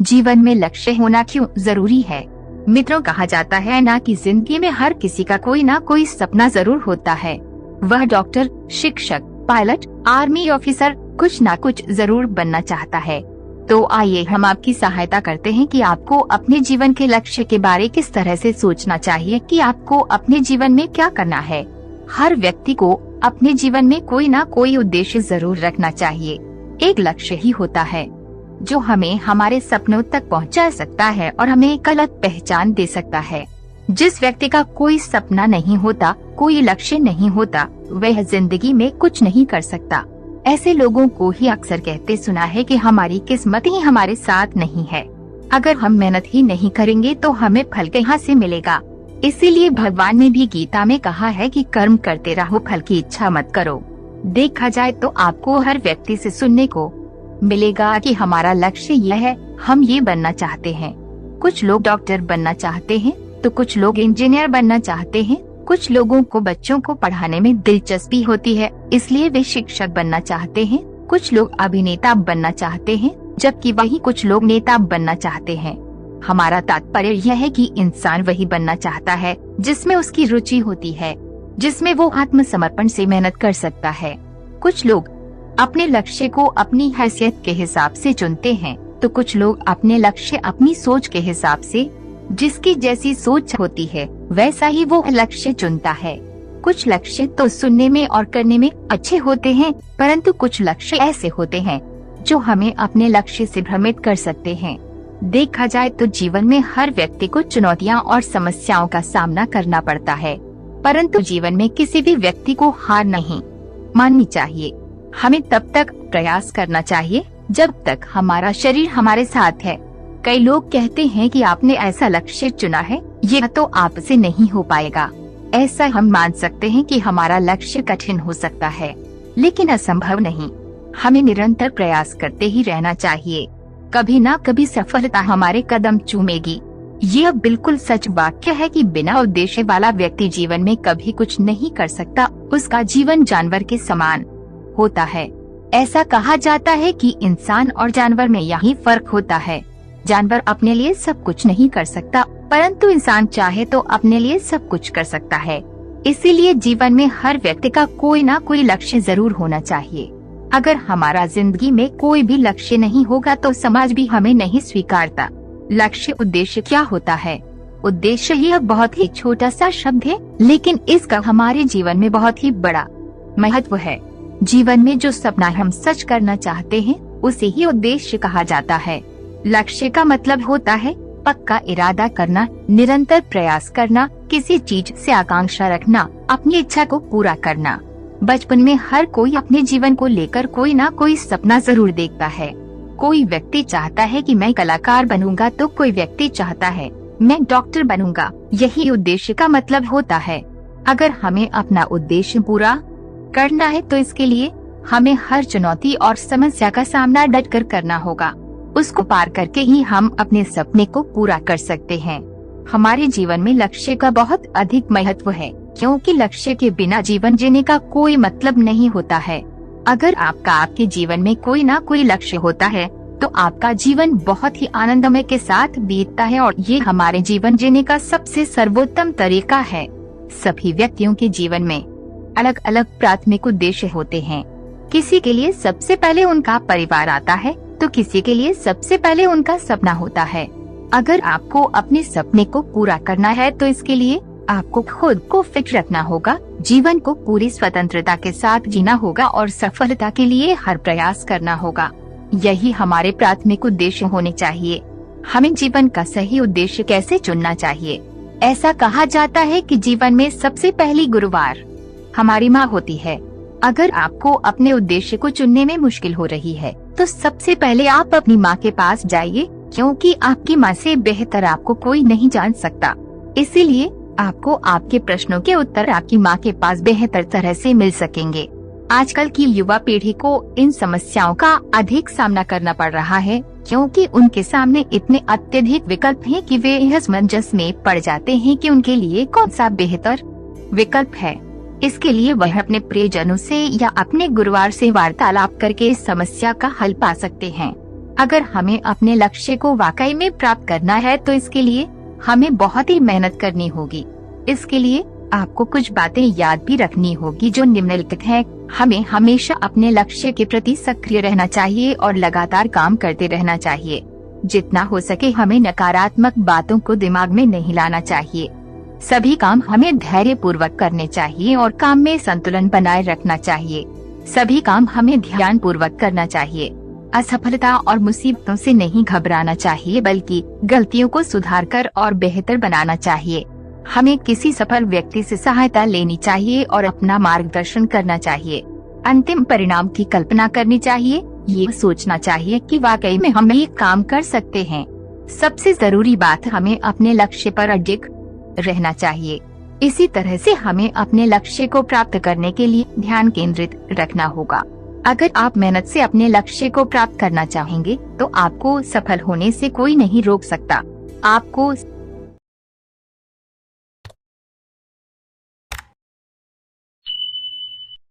जीवन में लक्ष्य होना क्यों जरूरी है? मित्रों, कहा जाता है ना कि जिंदगी में हर किसी का कोई ना कोई सपना जरूर होता है। वह डॉक्टर, शिक्षक, पायलट, आर्मी ऑफिसर कुछ ना कुछ जरूर बनना चाहता है। तो आइए हम आपकी सहायता करते हैं कि आपको अपने जीवन के लक्ष्य के बारे किस तरह से सोचना चाहिए कि आपको अपने जीवन में क्या करना है। हर व्यक्ति को अपने जीवन में कोई ना कोई उद्देश्य जरूर रखना चाहिए। एक लक्ष्य ही होता है जो हमें हमारे सपनों तक पहुंचा सकता है और हमें एक अलग पहचान दे सकता है। जिस व्यक्ति का कोई सपना नहीं होता, कोई लक्ष्य नहीं होता, वह जिंदगी में कुछ नहीं कर सकता। ऐसे लोगों को ही अक्सर कहते सुना है कि हमारी किस्मत ही हमारे साथ नहीं है। अगर हम मेहनत ही नहीं करेंगे तो हमें फल कहाँ से मिलेगा। इसीलिए भगवान ने भी गीता में कहा है कि कर्म करते रहो, फल की इच्छा मत करो। देखा जाए तो आपको हर व्यक्ति से सुनने को मिलेगा कि हमारा लक्ष्य यह है, हम ये बनना चाहते हैं। कुछ लोग डॉक्टर बनना चाहते हैं तो कुछ लोग इंजीनियर बनना चाहते हैं। कुछ लोगों को बच्चों को पढ़ाने में दिलचस्पी होती है, इसलिए वे शिक्षक बनना चाहते हैं। कुछ लोग अभिनेता बनना चाहते हैं, जबकि वही कुछ लोग नेता बनना चाहते हैं। हमारा तात्पर्य यह है कि इंसान वही बनना चाहता है जिसमें उसकी रुचि होती है, जिसमें वो आत्मसमर्पण से मेहनत कर सकता है। कुछ लोग अपने लक्ष्य को अपनी हैसियत के हिसाब से चुनते हैं, तो कुछ लोग अपने लक्ष्य अपनी सोच के हिसाब से, जिसकी जैसी सोच होती है वैसा ही वो लक्ष्य चुनता है। कुछ लक्ष्य तो सुनने में और करने में अच्छे होते हैं, परंतु कुछ लक्ष्य ऐसे होते हैं जो हमें अपने लक्ष्य से भ्रमित कर सकते हैं। देखा जाए तो जीवन में हर व्यक्ति को चुनौतियां और समस्याओं का सामना करना पड़ता है, परंतु जीवन में किसी भी व्यक्ति को हार नहीं माननी चाहिए। हमें तब तक प्रयास करना चाहिए जब तक हमारा शरीर हमारे साथ है। कई लोग कहते हैं कि आपने ऐसा लक्ष्य चुना है, ये तो आपसे नहीं हो पाएगा। ऐसा हम मान सकते हैं कि हमारा लक्ष्य कठिन हो सकता है, लेकिन असंभव नहीं। हमें निरंतर प्रयास करते ही रहना चाहिए। कभी ना कभी सफलता हमारे कदम चूमेगी। यह बिल्कुल सच वाक्य है कि बिना उद्देश्य वाला व्यक्ति जीवन में कभी कुछ नहीं कर सकता। उसका जीवन जानवर के समान होता है। ऐसा कहा जाता है कि इंसान और जानवर में यही फर्क होता है। जानवर अपने लिए सब कुछ नहीं कर सकता, परंतु इंसान चाहे तो अपने लिए सब कुछ कर सकता है। इसीलिए जीवन में हर व्यक्ति का कोई ना कोई लक्ष्य जरूर होना चाहिए। अगर हमारा जिंदगी में कोई भी लक्ष्य नहीं होगा तो समाज भी हमें नहीं स्वीकारता। लक्ष्य, उद्देश्य क्या होता है? उद्देश्य यह बहुत ही छोटा सा शब्द है, लेकिन इसका हमारे जीवन में बहुत ही बड़ा महत्व है। जीवन में जो सपना हम सच करना चाहते हैं उसे ही उद्देश्य कहा जाता है। लक्ष्य का मतलब होता है पक्का इरादा करना, निरंतर प्रयास करना, किसी चीज से आकांक्षा रखना, अपनी इच्छा को पूरा करना। बचपन में हर कोई अपने जीवन को लेकर कोई ना कोई सपना जरूर देखता है। कोई व्यक्ति चाहता है कि मैं कलाकार बनूंगा, तो कोई व्यक्ति चाहता है मैं डॉक्टर बनूंगा। यही उद्देश्य का मतलब होता है। अगर हमें अपना उद्देश्य पूरा करना है तो इसके लिए हमें हर चुनौती और समस्या का सामना डटकर करना होगा। उसको पार करके ही हम अपने सपने को पूरा कर सकते हैं। हमारे जीवन में लक्ष्य का बहुत अधिक महत्व है, क्योंकि लक्ष्य के बिना जीवन जीने का कोई मतलब नहीं होता है। अगर आपके जीवन में कोई ना कोई लक्ष्य होता है तो आपका जीवन बहुत ही आनंदमय के साथ बीतता है, और ये हमारे जीवन जीने का सबसे सर्वोत्तम तरीका है। सभी व्यक्तियों के जीवन में अलग अलग प्राथमिक उद्देश्य होते हैं। किसी के लिए सबसे पहले उनका परिवार आता है, तो किसी के लिए सबसे पहले उनका सपना होता है। अगर आपको अपने सपने को पूरा करना है तो इसके लिए आपको खुद को फिट रखना होगा, जीवन को पूरी स्वतंत्रता के साथ जीना होगा और सफलता के लिए हर प्रयास करना होगा। यही हमारे प्राथमिक उद्देश्य होने चाहिए। हमें जीवन का सही उद्देश्य कैसे चुनना चाहिए? ऐसा कहा जाता है कि जीवन में सबसे पहली गुरुवार हमारी माँ होती है। अगर आपको अपने उद्देश्य को चुनने में मुश्किल हो रही है तो सबसे पहले आप अपनी माँ के पास जाइए, क्योंकि आपकी माँ से बेहतर आपको कोई नहीं जान सकता। इसीलिए आपको आपके प्रश्नों के उत्तर आपकी माँ के पास बेहतर तरह से मिल सकेंगे। आजकल की युवा पीढ़ी को इन समस्याओं का अधिक सामना करना पड़ रहा है, क्योंकि उनके सामने इतने अत्यधिक विकल्प हैं कि वे असमंजस में पड़ जाते हैं कि उनके लिए कौन सा बेहतर विकल्प है। इसके लिए वह अपने प्रियजनों से या अपने गुरुवार से वार्तालाप करके इस समस्या का हल पा सकते हैं। अगर हमें अपने लक्ष्य को वाकई में प्राप्त करना है तो इसके लिए हमें बहुत ही मेहनत करनी होगी। इसके लिए आपको कुछ बातें याद भी रखनी होगी जो निम्नलिखित है। हमें हमेशा अपने लक्ष्य के प्रति सक्रिय रहना चाहिए और लगातार काम करते रहना चाहिए। जितना हो सके हमें नकारात्मक बातों को दिमाग में नहीं लाना चाहिए। सभी काम हमें धैर्य पूर्वक करने चाहिए और काम में संतुलन बनाए रखना चाहिए। सभी काम हमें ध्यान पूर्वक करना चाहिए। असफलता और मुसीबतों से नहीं घबराना चाहिए बल्कि गलतियों को सुधारकर और बेहतर बनाना चाहिए। हमें किसी सफल व्यक्ति से सहायता लेनी चाहिए और अपना मार्गदर्शन करना चाहिए। अंतिम परिणाम की कल्पना करनी चाहिए। ये सोचना चाहिए कि वाकई में हम ये काम कर सकते हैं। सबसे जरूरी बात हमें अपने लक्ष्य पर अडिग रहना चाहिए। इसी तरह से हमें अपने लक्ष्य को प्राप्त करने के लिए ध्यान केंद्रित रखना होगा। अगर आप मेहनत से अपने लक्ष्य को प्राप्त करना चाहेंगे तो आपको सफल होने से कोई नहीं रोक सकता। आपको